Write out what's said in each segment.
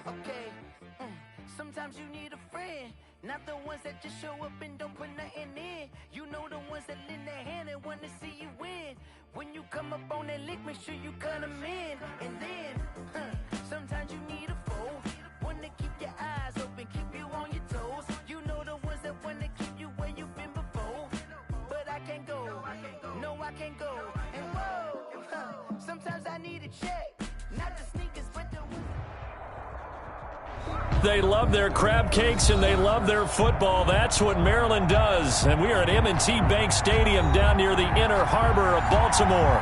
Okay. Sometimes you need a friend, not the ones that just show up and don't put nothing in. You know the ones that lend their hand and want to see you win. When you come up on that lick, make sure you cut them in. And then, sometimes you need a foe, one to keep your eyes open, keep you on your toes. You know the ones that want to keep you where you've been before. But I can't go, no I can't go. And whoa, sometimes I need a check, not the sneakers but the... They love their crab cakes and they love their football. That's what Maryland does. And we are at M&T Bank Stadium down near the Inner Harbor of Baltimore.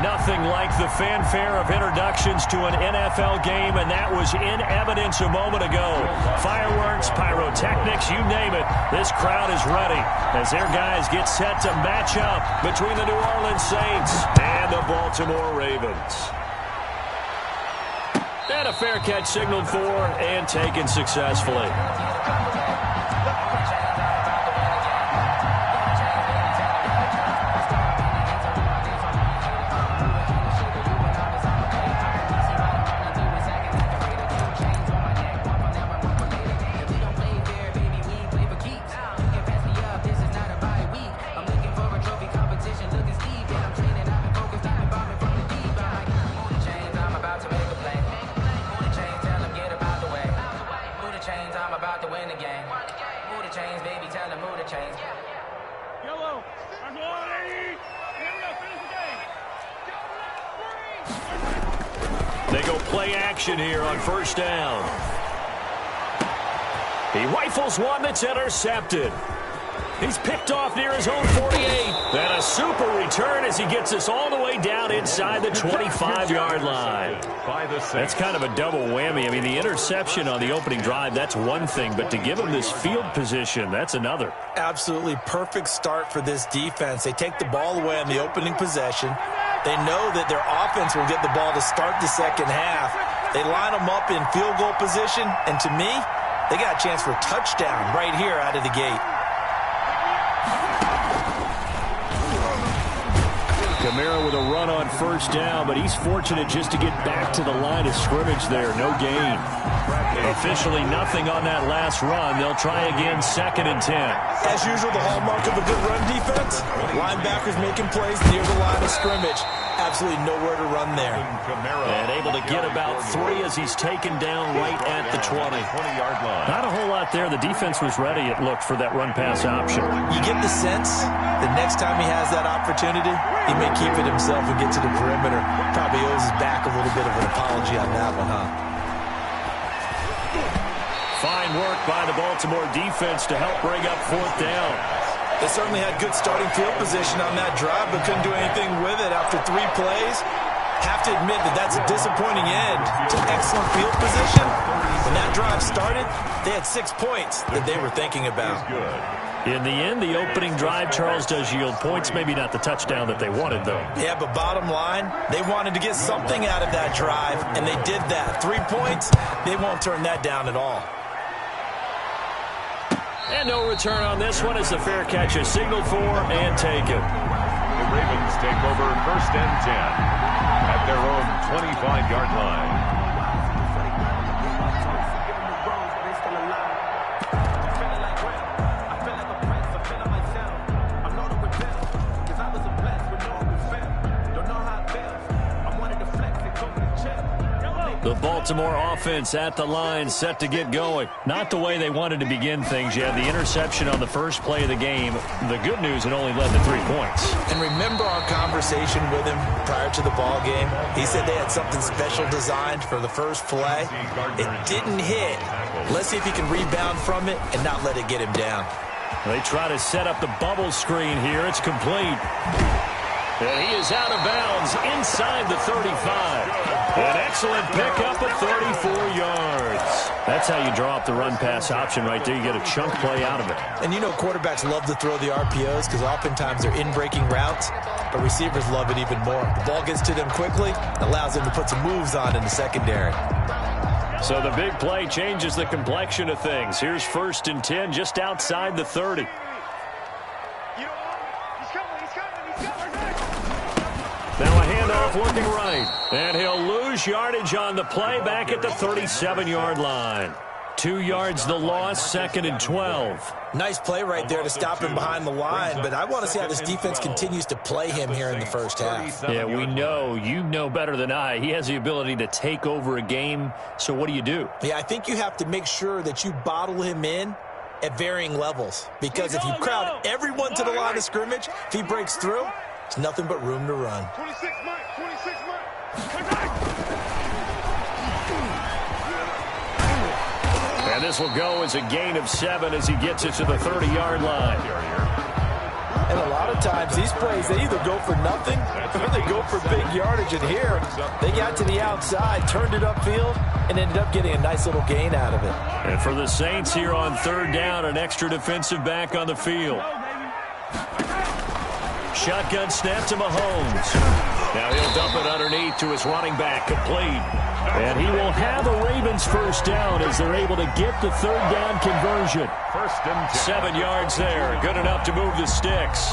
Nothing like the fanfare of introductions to an NFL game, and that was in evidence a moment ago. Fireworks, pyrotechnics, you name it. This crowd is ready as their guys get set to match up between the New Orleans Saints and the Baltimore Ravens. And a fair catch signaled for and taken successfully. They go play action here on first down. He rifles one that's intercepted. He's picked off near his own 48. And a super return as he gets us all the way down inside the 25-yard line. That's kind of a double whammy. I mean, the interception on the opening drive, that's one thing. But to give him this field position, that's another. Absolutely perfect start for this defense. They take the ball away on the opening possession. They know that their offense will get the ball to start the second half. They line them up in field goal position. And to me, they got a chance for a touchdown right here out of the gate. Kamara with a run on first down, but he's fortunate just to get back to the line of scrimmage there. No gain. Officially nothing on that last run. They'll try again, 2nd and 10. As usual, the hallmark of a good run defense, linebackers making plays near the line of scrimmage. Absolutely nowhere to run there. And able to get about 3 as he's taken down right at the 20-yard line. Not a whole lot there. The defense was ready, it looked, for that run-pass option. You get the sense the next time he has that opportunity, he may keep it himself and get to the perimeter. Probably owes his back a little bit of an apology on that one, huh? Fine work by the Baltimore defense to help bring up 4th down. They certainly had good starting field position on that drive, but couldn't do anything with it after 3 plays. Have to admit that that's a disappointing end to excellent field position. When that drive started, they had 6 points that they were thinking about. In the end, the opening drive, Charles, does yield points. Maybe not the touchdown that they wanted, though. Yeah, but bottom line, they wanted to get something out of that drive, and they did that. 3 points, they won't turn that down at all. And no return on this one as the fair catch is signaled for and taken. The Ravens take over 1st and 10 at their own 25-yard line. The Baltimore offense at the line, set to get going. Not the way they wanted to begin things. You had the interception on the first play of the game. The good news, it only led to 3 points. And remember our conversation with him prior to the ball game? He said they had something special designed for the first play. It didn't hit. Let's see if he can rebound from it and not let it get him down. They try to set up the bubble screen here. It's complete. And he is out of bounds inside the 35. An excellent pickup at 34 yards. That's how you draw up the run-pass option right there. You get a chunk play out of it. And you know quarterbacks love to throw the RPOs because oftentimes they're in-breaking routes, but receivers love it even more. The ball gets to them quickly, allows them to put some moves on in the secondary. So the big play changes the complexion of things. Here's 1st and 10 just outside the 30. Now a handoff off looking right. And he'll lose yardage on the play back at the 37-yard line. 2 yards the loss, 2nd and 12. Nice play right there to stop him behind the line, but I want to see how this defense continues to play him here in the first half. Yeah, we know. You know better than I. He has the ability to take over a game, so what do? Yeah, I think you have to make sure that you bottle him in at varying levels, because if you crowd everyone to the line of scrimmage, if he breaks through, there's nothing but room to run. 26 And this will go as a gain of 7 as he gets it to the 30-yard line. And a lot of times these plays, they either go for nothing or they go for big yardage. And here, they got to the outside, turned it upfield, and ended up getting a nice little gain out of it. And for the Saints here on 3rd down, an extra defensive back on the field. Shotgun snap to Mahomes. Now he'll dump it underneath to his running back, complete. And he will have a Ravens first down as they're able to get the 3rd down conversion. 1st and 10. 7 yards there, good enough to move the sticks.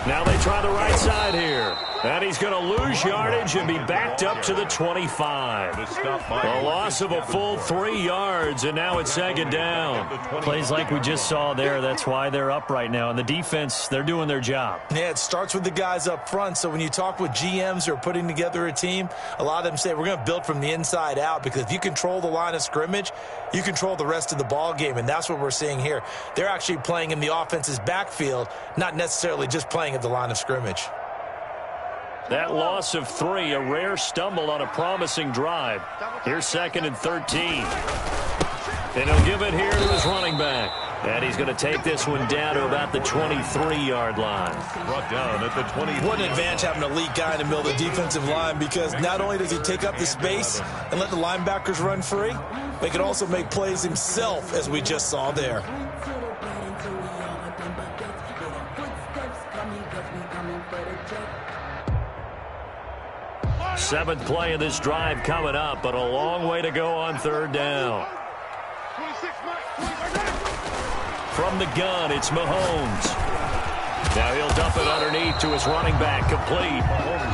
Now they try the right side here. And he's going to lose yardage and be backed up to the 25. A loss of a full 3 yards, and now it's 2nd down. Plays like we just saw there. That's why they're up right now. And the defense, they're doing their job. Yeah, it starts with the guys up front. So when you talk with GMs who are putting together a team, a lot of them say we're going to build from the inside out, because if you control the line of scrimmage, you control the rest of the ball game, and that's what we're seeing here. They're actually playing in the offense's backfield, not necessarily just playing at the line of scrimmage. That loss of 3, a rare stumble on a promising drive. Here's 2nd and 13. And he'll give it here to his running back. And he's going to take this one down to about the 23-yard line. Brought down at the 20. What an advantage having an elite guy in the middle of the defensive line, because not only does he take up the space and let the linebackers run free, but he can also make plays himself, as we just saw there. Seventh play of this drive coming up, but a long way to go on 3rd down. From the gun, it's Mahomes. Now he'll dump it underneath to his running back, complete.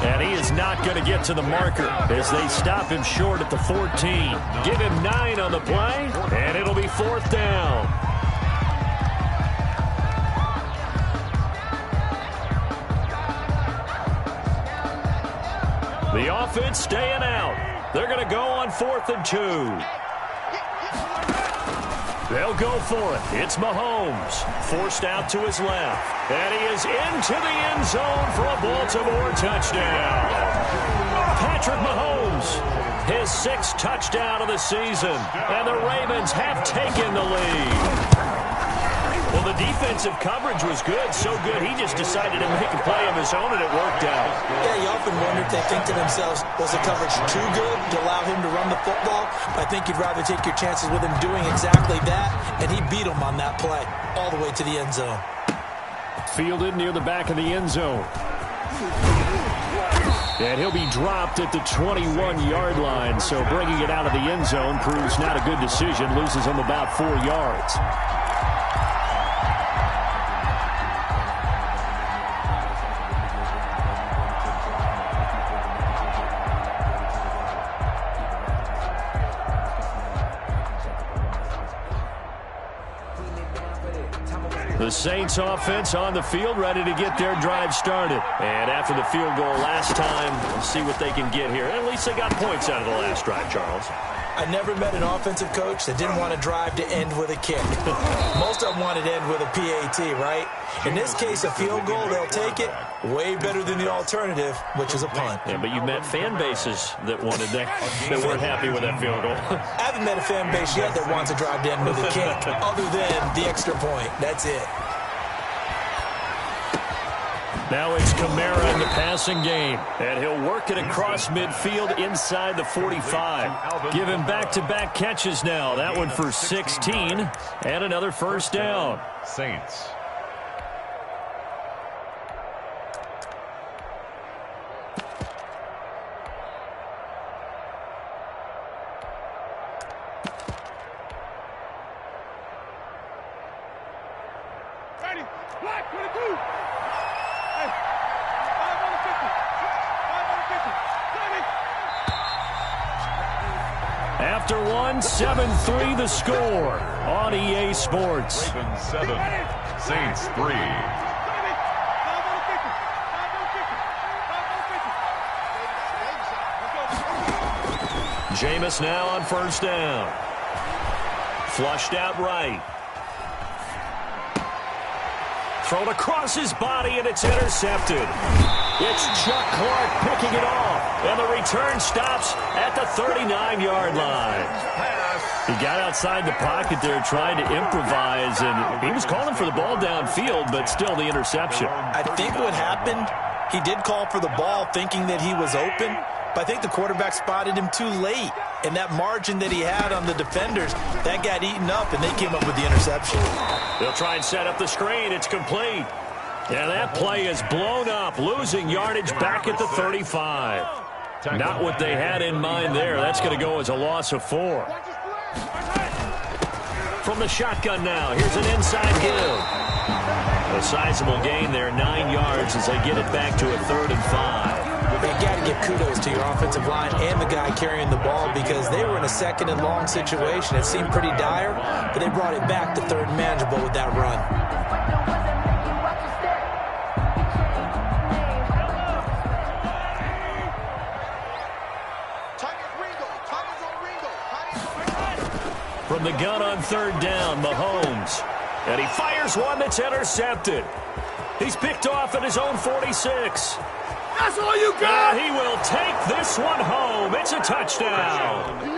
And he is not going to get to the marker as they stop him short at the 14. Give him 9 on the play, and it'll be 4th down. The offense staying out. They're going to go on 4th and 2. They'll go for it. It's Mahomes. Forced out to his left. And he is into the end zone for a Baltimore touchdown. Patrick Mahomes, his 6th touchdown of the season. And the Ravens have taken the lead. Well, the defensive coverage was good, so good he just decided to make a play of his own, and it worked out. Yeah, you often wonder if they think to themselves, was the coverage too good to allow him to run the football? I think you'd rather take your chances with him doing exactly that, and he beat him on that play all the way to the end zone. Fielded near the back of the end zone. And he'll be dropped at the 21-yard line, so bringing it out of the end zone proves not a good decision, loses him about 4 yards. The Saints offense on the field, ready to get their drive started. And after the field goal last time, we'll see what they can get here. At least they got points out of the last drive, Charles. I never met an offensive coach that didn't want to drive to end with a kick. Most of them wanted to end with a PAT, right? In this case, a field goal, they'll take it. Way better than the alternative, which is a punt. Yeah, but you met fan bases that wanted that weren't happy with that field goal. I haven't met a fan base yet that wants to drive to end with a kick, other than the extra point. That's it. Now it's Kamara in the passing game. And he'll work it across midfield inside the 45. Give him back-to-back catches now. That one for 16 and another first down. Saints. After one, 7-3 the score on EA Sports. Ravens 7, Saints 3. Jameis now on first down. Flushed out right. Thrown across his body, and it's intercepted. It's Chuck Clark picking it off, and the return stops at the 39-yard line. He got outside the pocket there trying to improvise, and he was calling for the ball downfield, but still the interception. I think what happened, he did call for the ball thinking that he was open, but I think the quarterback spotted him too late. And that margin that he had on the defenders, that got eaten up, and they came up with the interception. They'll try and set up the screen. It's complete. And that play is blown up, losing yardage back at the 35. Not what they had in mind there. That's going to go as a loss of 4. From the shotgun now, here's an inside give. A sizable gain there, 9 yards as they get it back to a 3rd and 5. You got to give kudos to your offensive line and the guy carrying the ball because they were in a 2nd and long situation. It seemed pretty dire, but they brought it back to 3rd and manageable with that run. From the gun on 3rd down, Mahomes. And he fires one that's intercepted. He's picked off at his own 46. That's all you got! And he will take this one home. It's a touchdown.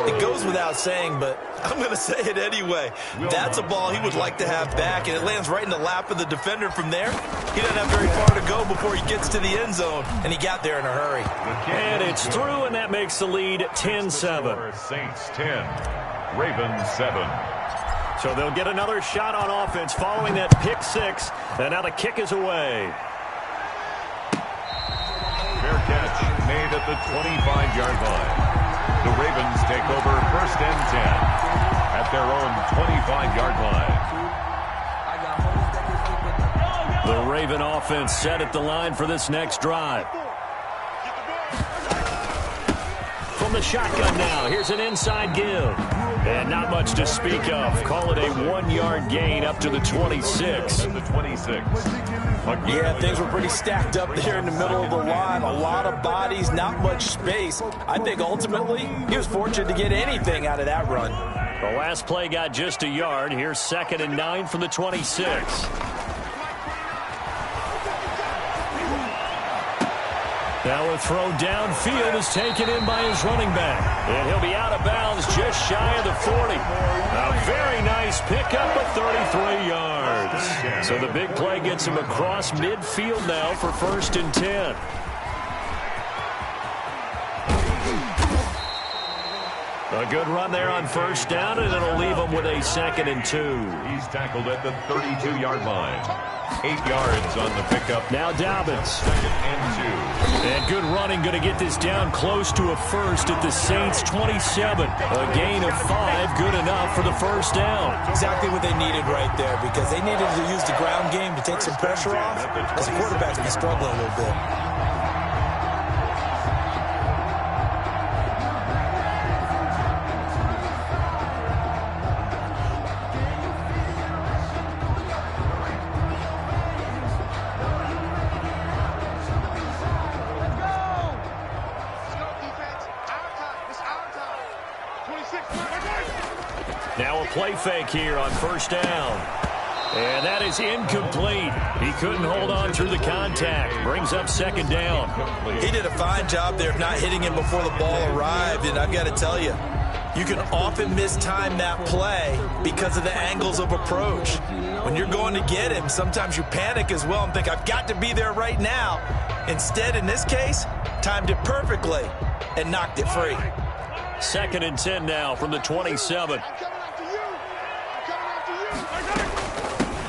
It goes without saying, but I'm going to say it anyway. That's a ball he would like to have back, and it lands right in the lap of the defender from there. He doesn't have very far to go before he gets to the end zone, and he got there in a hurry. And it's through, and that makes the lead 10-7. Saints 10, Ravens 7. So they'll get another shot on offense following that pick 6, and now the kick is away. Fair catch made at the 25-yard line. The Ravens take over 1st and 10 at their own 25-yard line. The Raven offense set at the line for this next drive. From the shotgun now, here's an inside give. And not much to speak of. Call it a 1-yard gain up to the 26. At the 26. Yeah, things were pretty stacked up there in the middle of the line. A lot of bodies, not much space. I think ultimately he was fortunate to get anything out of that run. The last play got just a yard. Here's 2nd and 9 from the 26. Now a throw downfield is taken in by his running back. And he'll be out of bounds just shy of the 40. A very nice pickup of 33 yards. So the big play gets him across midfield now for 1st and 10. A good run there on 1st down, and it'll leave him with a 2nd and 2. He's tackled at the 32-yard line. 8 yards on the pickup. Now Dobbins. 2nd and 2. And good running, going to get this down close to a 1st at the Saints' 27. A gain of 5, good enough for the 1st down. Exactly what they needed right there because they needed to use the ground game to take some pressure off because the quarterback's been struggling a little bit. Now a play fake here on 1st down. And that is incomplete. He couldn't hold on through the contact. Brings up 2nd down. He did a fine job there of not hitting him before the ball arrived. And I've got to tell you, You can often mistime that play because of the angles of approach. When you're going to get him, sometimes you panic as well and think, I've got to be there right now. Instead, in this case, timed it perfectly and knocked it free. 2nd and 10 now from the 27.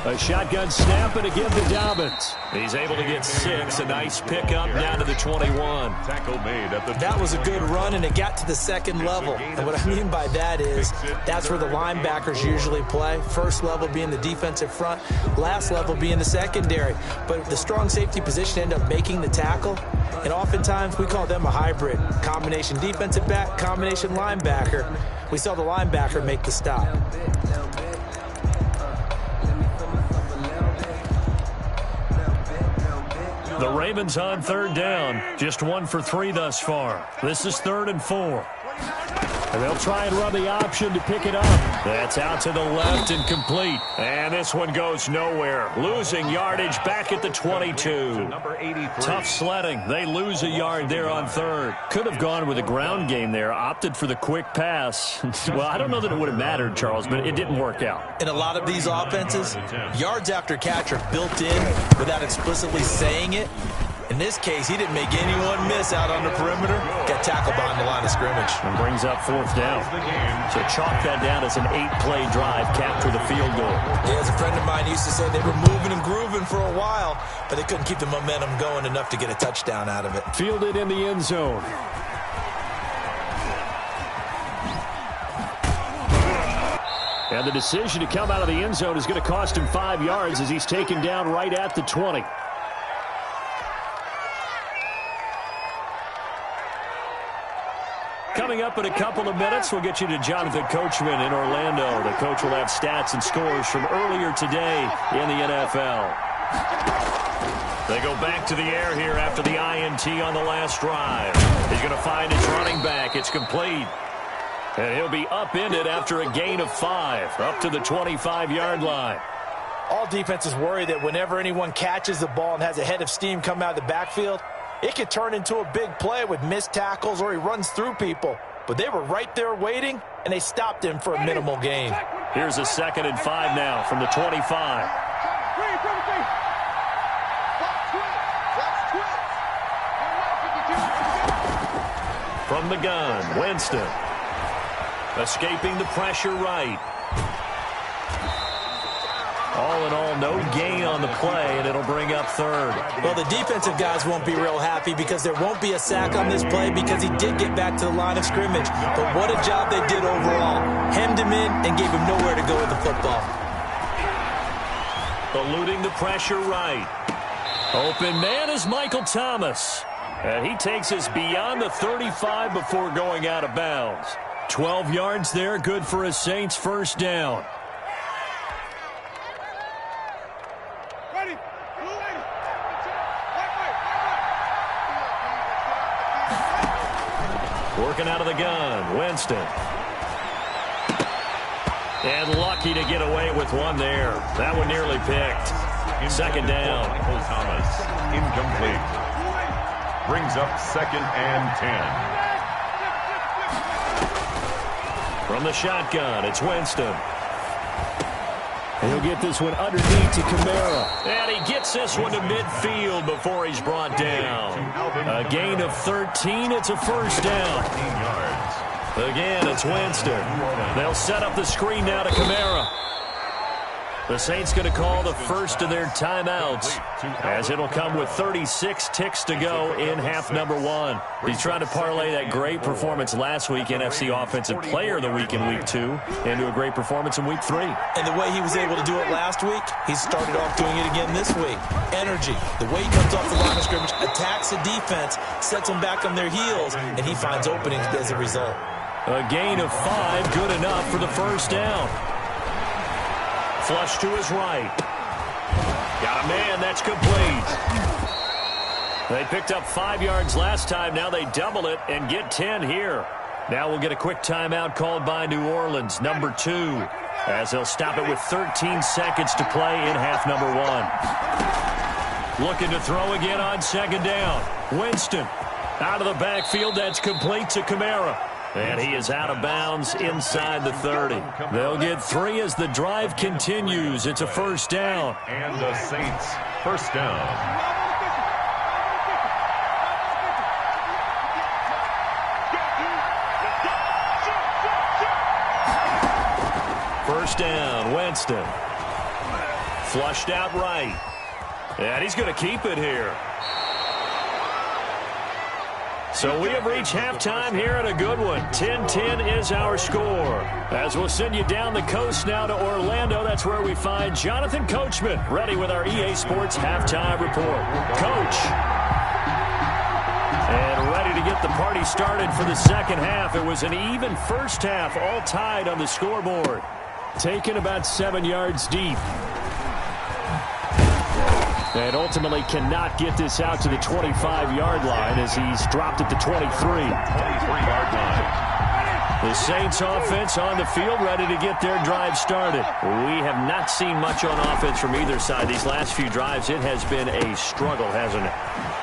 A shotgun snap and again to Dobbins. He's able to get 6. A nice pickup down to the 21. Tackle made at the That was a good run, and it got to the second level. And what I mean by that is that's where the linebackers usually play. First level being the defensive front, last level being the secondary. But the strong safety position ended up making the tackle. And oftentimes we call them a hybrid. Combination defensive back, combination linebacker. We saw the linebacker make the stop. The Ravens on 3rd down. Just 1 for 3 thus far. This is 3rd and 4. And they'll try and run the option to pick it up. That's out to the left and complete. And this one goes nowhere. Losing yardage back at the 22. number 83. Tough sledding. They lose a yard there on 3rd. Could have gone with a ground game there. Opted for the quick pass. Well, I don't know that it would have mattered, Charles, but it didn't work out. In a lot of these offenses, yards after catch are built in without explicitly saying it. In this case, he didn't make anyone miss out on the perimeter. Got tackled behind the line of scrimmage. And brings up 4th down. So chalk that down as an 8-play drive capped with a field goal. Yeah, as a friend of mine used to say, they were moving and grooving for a while, but they couldn't keep the momentum going enough to get a touchdown out of it. Fielded in the end zone. And the decision to come out of the end zone is going to cost him 5 yards as he's taken down right at the 20. Coming up in a couple of minutes, we'll get you to Jonathan Coachman in Orlando. The coach will have stats and scores from earlier today in the NFL. They go back to the air here after the INT on the last drive. He's going to find his running back. It's complete. And he'll be upended after a gain of 5, up to the 25-yard line. All defenses worry that whenever anyone catches the ball and has a head of steam come out of the backfield, it could turn into a big play with missed tackles or he runs through people. But they were right there waiting, and they stopped him for a minimal gain. Here's a 2nd and 5 now from the 25. From the gun, Winston. Escaping the pressure right. All in all, no gain on the play, and it'll bring up 3rd. Well, the defensive guys won't be real happy because there won't be a sack on this play because he did get back to the line of scrimmage. But what a job they did overall. Hemmed him in and gave him nowhere to go with the football. Eluding the pressure right. Open man is Michael Thomas. And he takes us beyond the 35 before going out of bounds. 12 yards there, good for a Saints 1st down. Working out of the gun, Winston. And lucky to get away with one there. That one nearly picked. 2nd down. Michael Thomas, incomplete. Brings up 2nd and 10. From the shotgun, it's Winston. And he'll get this one underneath to Kamara. And he gets this one to midfield before he's brought down. A gain of 13. It's a 1st down. 13 yards. Again, it's Winston. They'll set up the screen now to Kamara. The Saints going to call the first of their timeouts as it'll come with 36 ticks to go in half number 1. He's trying to parlay that great performance last week, NFC Offensive Player of the Week in Week 2, into a great performance in Week 3. And the way he was able to do it last week, he started off doing it again this week. Energy. The way he comes off the line of scrimmage, attacks the defense, sets them back on their heels, and he finds openings as a result. A gain of 5, good enough for the 1st down. Flush to his right. Got a man, that's complete. They picked up 5 yards last time. Now they double it and get 10 here. Now we'll get a quick timeout called by New Orleans, number 2, as they'll stop it with 13 seconds to play in half number 1. Looking to throw again on 2nd down. Winston out of the backfield. That's complete to Kamara. And he is out of bounds inside the 30. They'll get 3 as the drive continues. It's a first down. And the Saints, first down. First down, Winston. Flushed out right. And he's going to keep it here. So we have reached halftime here at a good one. 10-10 is our score. As we'll send you down the coast now to Orlando, that's where we find Jonathan Coachman, ready with our EA Sports halftime report. Coach. And ready to get the party started for the second half. It was an even first half, all tied on the scoreboard. Taken about 7 yards deep. And ultimately cannot get this out to the 25-yard line as he's dropped at the 23. 23-yard line. The Saints offense on the field ready to get their drive started. We have not seen much on offense from either side. These last few drives, it has been a struggle, hasn't it?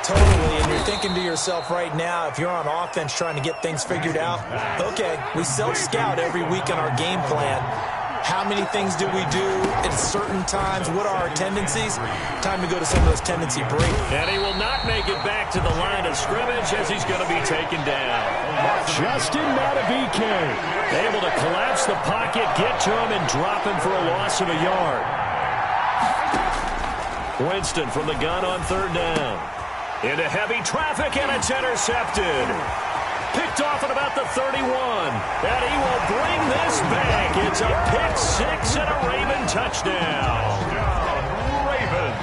Totally, and you're thinking to yourself right now, if you're on offense trying to get things figured out, okay, we self-scout every week in our game plan. How many things do we do at certain times? What are our tendencies? Time to go to some of those tendency breaks. And he will not make it back to the line of scrimmage as he's going to be taken down. Justin Madubuike able to collapse the pocket, get to him, and drop him for a loss of a yard. Winston from the gun on third down. Into heavy traffic, and it's intercepted. Picked off at about the 31. And he will bring this back. It's a pick six and a Raven touchdown. Ravens.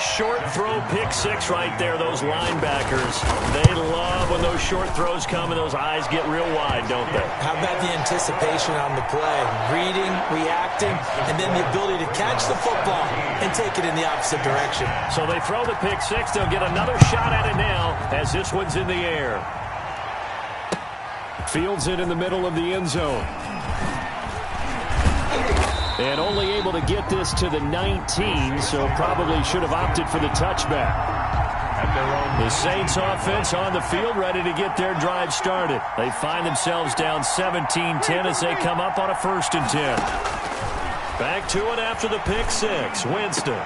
Short throw pick six right there. Those linebackers, they love when those short throws come and those eyes get real wide, don't they? How about the anticipation on the play? Reading, reacting, and then the ability to catch the football and take it in the opposite direction. So they throw the pick six. They'll get another shot at it now as this one's in the air. Fields it in the middle of the end zone. And only able to get this to the 19, so probably should have opted for the touchback. The Saints offense on the field ready to get their drive started. They find themselves down 17-10 as they come up on a 1st and 10. Back to it after the pick six. Winston.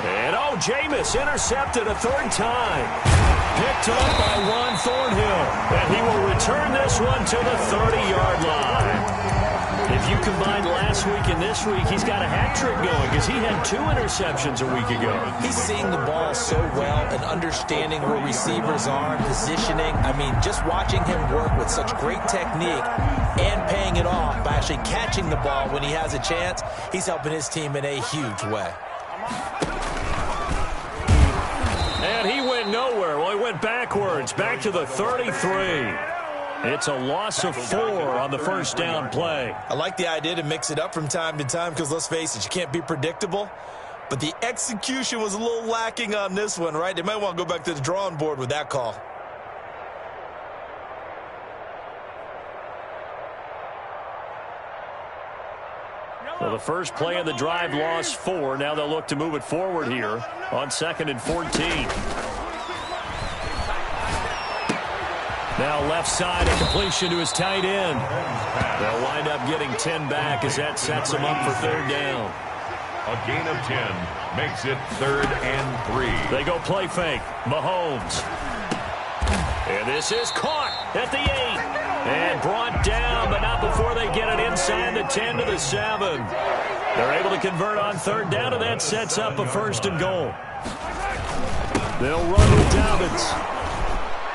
And Jameis intercepted a 3rd time. Picked up by Juan Thornhill. And he will return this one to the 30-yard line. If you combine last week and this week, he's got a hat trick going because he had 2 interceptions a week ago. He's seeing the ball so well and understanding where receivers are, positioning. I mean, just watching him work with such great technique and paying it off by actually catching the ball when he has a chance, he's helping his team in a huge way. And he went nowhere. Well, he went backwards, back to the 33. It's a loss of 4 on the first down play. I like the idea to mix it up from time to time because, let's face it, you can't be predictable. But the execution was a little lacking on this one, right? They might want to go back to the drawing board with that call. So the first play of the drive lost 4. Now they'll look to move it forward here on 2nd and 14. Now left side, a completion to his tight end. They'll wind up getting 10 back as that sets them up for 3rd down. A gain of 10 makes it 3rd and 3. They go play fake. Mahomes. And this is caught at the 8. And brought down, but not before they get it inside the 10 to the 7. They're able to convert on 3rd down, and that sets up a 1st and goal. They'll run with Dobbins.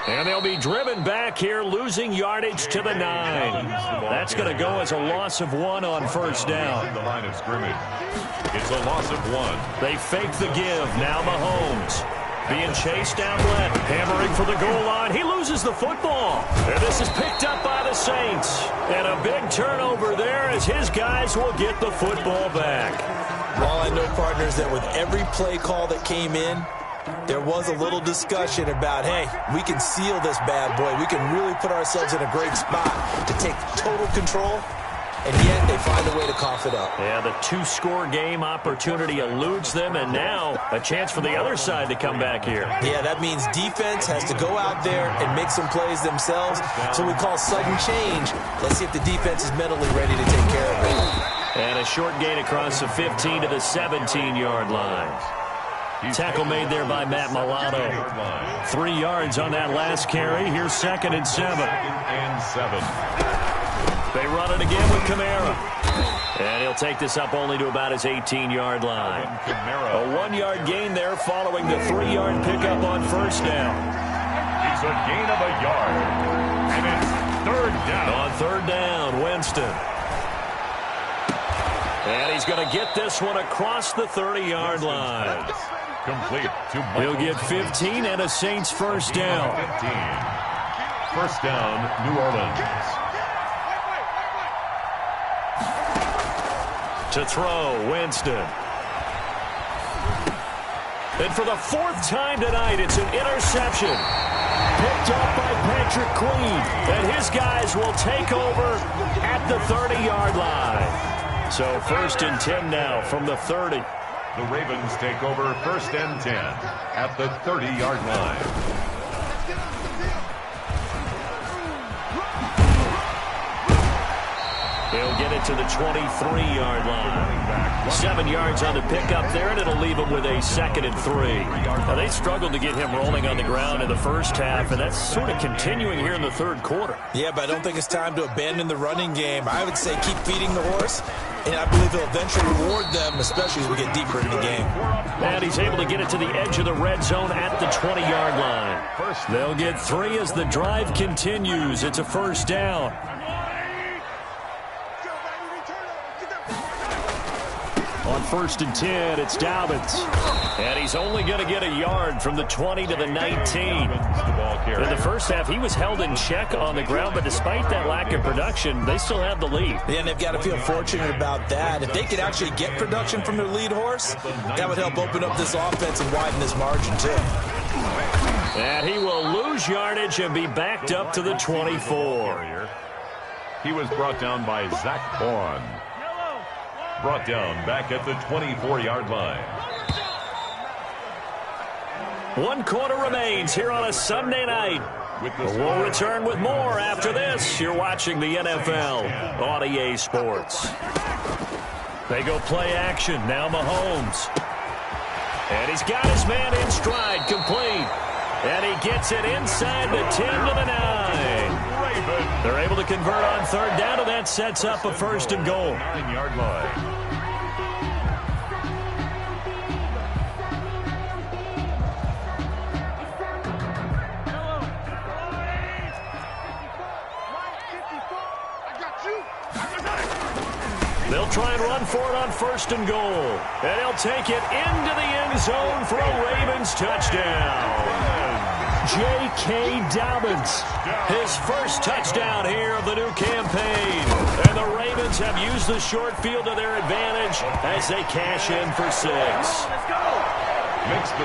And they'll be driven back here, losing yardage to the 9. That's going to go as a loss of 1 on 1st down. The line of scrimmage. It's a loss of 1. They fake the give. Now Mahomes. Being chased down left. Hammering for the goal line. He loses the football. And this is picked up by the Saints. And a big turnover there as his guys will get the football back. Well, I know, partners, that with every play call that came in, there was a little discussion about, hey, we can seal this bad boy. We can really put ourselves in a great spot to take total control. and yet they find a way to cough it up. Yeah, the two-score game opportunity eludes them, and now a chance for the other side to come back here. Yeah, that means defense has to go out there and make some plays themselves. So we call sudden change. Let's see if the defense is mentally ready to take care of it. And a short gain across the 15 to the 17-yard line. Tackle made there by Matt Milano. 3 yards on that last carry. Here's 2nd and 7. They run it again with Kamara. And he'll take this up only to about his 18-yard line. A 1-yard gain there following the 3-yard pickup on first down. It's a gain of a yard. And it's 3rd down. On 3rd down, Winston. And he's going to get this one across the 30-yard line. Complete to He'll get 15 and a Saints first down. 15. First down, New Orleans. To throw, Winston. And for the 4th time tonight, it's an interception. Picked up by Patrick Queen. And his guys will take over at the 30-yard line. So 1st and 10 now from the 30. The Ravens take over 1st and 10 at the 30-yard line. He'll get it to the 23-yard line. 7 yards on the pickup there, and it'll leave him with a 2nd and 3. Now, they struggled to get him rolling on the ground in the first half, and that's sort of continuing here in the 3rd quarter. Yeah, but I don't think it's time to abandon the running game. I would say keep feeding the horse, and I believe he'll eventually reward them, especially as we get deeper in the game. And he's able to get it to the edge of the red zone at the 20-yard line. They'll get 3 as the drive continues. It's a 1st down. On 1st and 10, it's Dobbins. And he's only going to get a yard from the 20 to the 19. In the first half, he was held in check on the ground, but despite that lack of production, they still have the lead. Yeah, and they've got to feel fortunate about that. If they could actually get production from their lead horse, that would help open up this offense and widen this margin, too. And he will lose yardage and be backed up to the 24. He was brought down by Zach Bourne. Brought down back at the 24-yard line. 1 quarter remains here on a Sunday night. We'll return with more after this. You're watching the NFL on EA Sports. They go play action. Now Mahomes. And he's got his man in stride, complete. And he gets it inside the 10 to the 9. They're able to convert on 3rd down, and that sets up a 1st and goal. 9-yard line. They'll try and run for it on 1st and goal. And he'll take it into the end zone for a Ravens touchdown. J.K. Dobbins, his first touchdown here of the new campaign. And the Ravens have used the short field to their advantage as they cash in for 6.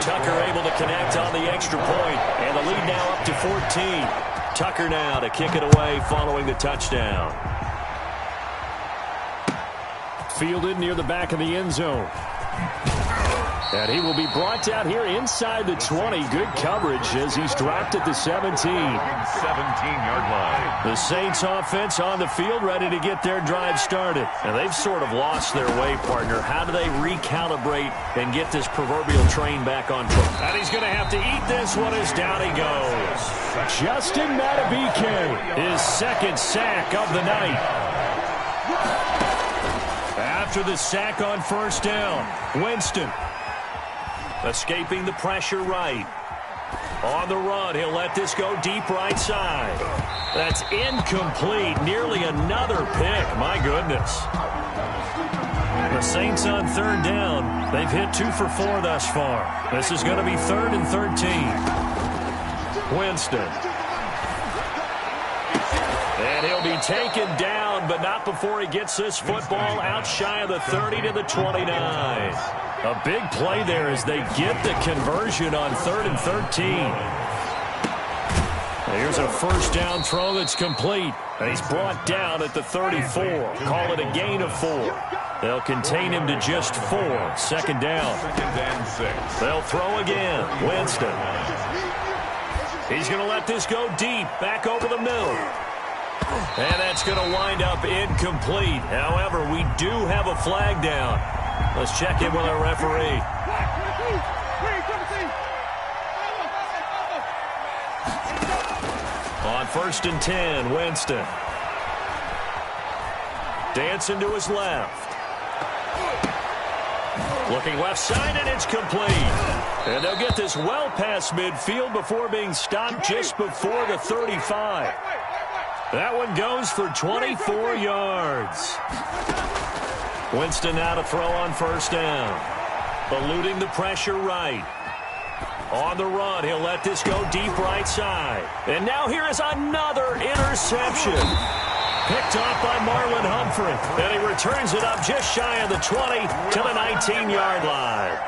Tucker able to connect on the extra point, and the lead now up to 14. Tucker now to kick it away following the touchdown. Fielded near the back of the end zone. And he will be brought down here inside the 20. Good coverage as he's dropped at the 17. 17-yard line. The Saints offense on the field ready to get their drive started. And they've sort of lost their way, partner. How do they recalibrate and get this proverbial train back on track? And he's going to have to eat this one as down he goes. Justin Madubuike, his 2nd sack of the night. After the sack on 1st down, Winston escaping the pressure right. On the run, he'll let this go deep right side. That's incomplete. Nearly another pick. My goodness. The Saints on 3rd down. They've hit 2 for 4 thus far. This is going to be 3rd and 13. Winston. And he'll be taken down, but not before he gets this football out shy of the 30 to the 29. A big play there as they get the conversion on 3rd and 13. Here's a first down throw that's complete. He's brought down at the 34. Call it a gain of 4. They'll contain him to just 4. Second down. Second and 6. They'll throw again. Winston. He's going to let this go deep. Back over the middle. And that's going to wind up incomplete. However, we do have a flag down. Let's check in with our referee. On 1st and 10, Winston. Dancing to his left. Looking left side, and it's complete. And they'll get this well past midfield before being stopped just before the 35. That one goes for 24 yards. Winston now to throw on 1st down. Eluding the pressure right. On the run, he'll let this go deep right side. And now here is another interception. Picked off by Marlon Humphrey. And he returns it up just shy of the 20 to the 19-yard line.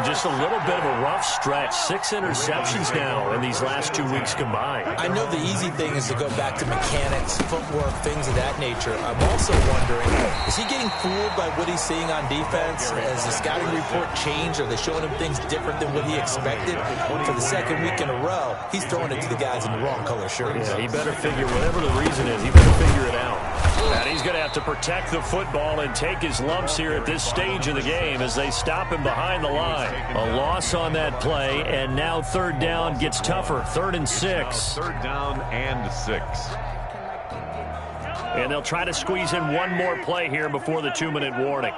Just a little bit of a rough stretch. 6 interceptions now in these last 2 weeks combined. I know the easy thing is to go back to mechanics, footwork, things of that nature. I'm also wondering, is he getting fooled by what he's seeing on defense? Has the scouting report changed? Are they showing him things different than what he expected? For the second week in a row, he's throwing it to the guys in the wrong color shirts. Yeah, he better figure, whatever the reason is, he better figure it out. And he's going to have to protect the football and take his lumps here at this stage of the game as they stop him behind the line. A loss on that play, and now 3rd down gets tougher. 3rd and 6. 3rd down and 6. And they'll try to squeeze in one more play here before the 2-minute warning.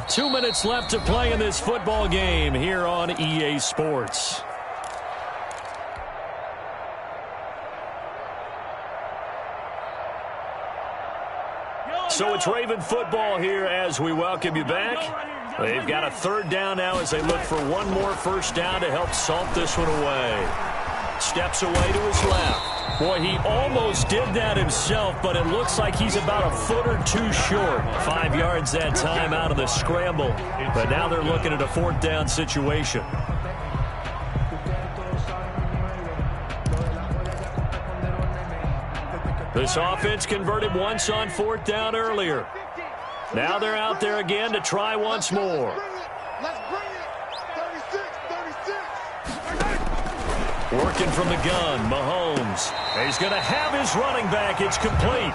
2 minutes left to play in this football game here on EA Sports. So it's Raven football here as we welcome you back. They've got a 3rd down now as they look for one more 1st down to help salt this one away. Steps away to his left. Boy, he almost did that himself, but it looks like he's about a foot or 2 short. 5 yards that time out of the scramble. But now they're looking at a 4th down situation. This offense converted once on 4th down earlier. Now they're out there again to try once more. Working from the gun, Mahomes. He's going to have his running back. It's complete.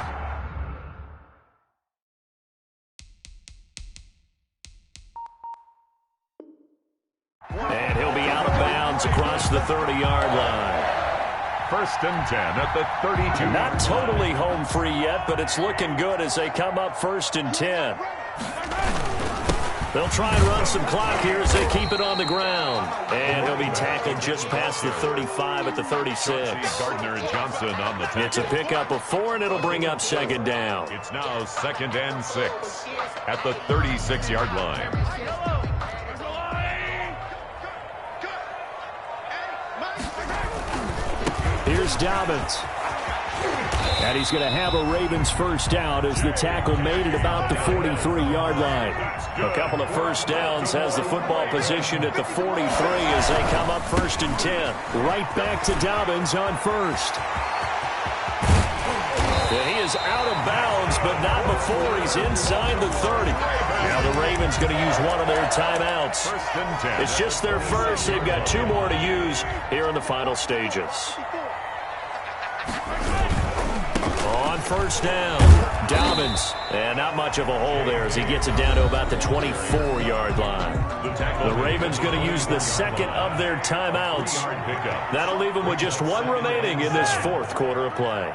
And he'll be out of bounds across the 30-yard line. 1st and 10 at the 32. Not totally home free yet, but it's looking good as they come up 1st and 10. They'll try and run some clock here as they keep it on the ground. And he'll be tackled just past the 35 at the 36. Gardner Johnson on the tackle. It's a pickup of 4, and it'll bring up 2nd down. It's now 2nd and 6 at the 36-yard line. Here's Dobbins. And he's going to have a Ravens 1st down as the tackle made at about the 43-yard line. A couple of 1st downs has the football positioned at the 43 as they come up 1st and 10. Right back to Dobbins on 1st. And he is out of bounds, but not before he's inside the 30. Now the Ravens going to use one of their timeouts. 1st and 10. It's just their first. They've got 2 more to use here in the final stages. On 1st down, Dobbins. And not much of a hole there as he gets it down to about the 24-yard line. The Ravens going to use the 2nd of their timeouts. That'll leave them with just 1 remaining in this 4th quarter of play.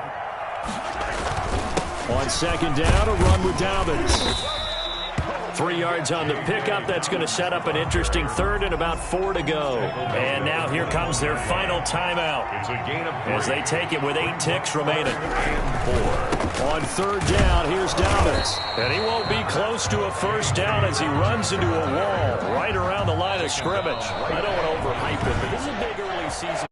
On 2nd down, a run with Dobbins. 3 yards on the pickup. That's going to set up an interesting 3rd and about 4 to go. And now here comes their final timeout It's a gain of 3. as they take it with 8 ticks remaining. 4. On 3rd down, here's Dobbins. And he won't be close to a 1st down as he runs into a wall right around the line of scrimmage. I don't want to overhype it, but this is a big early season.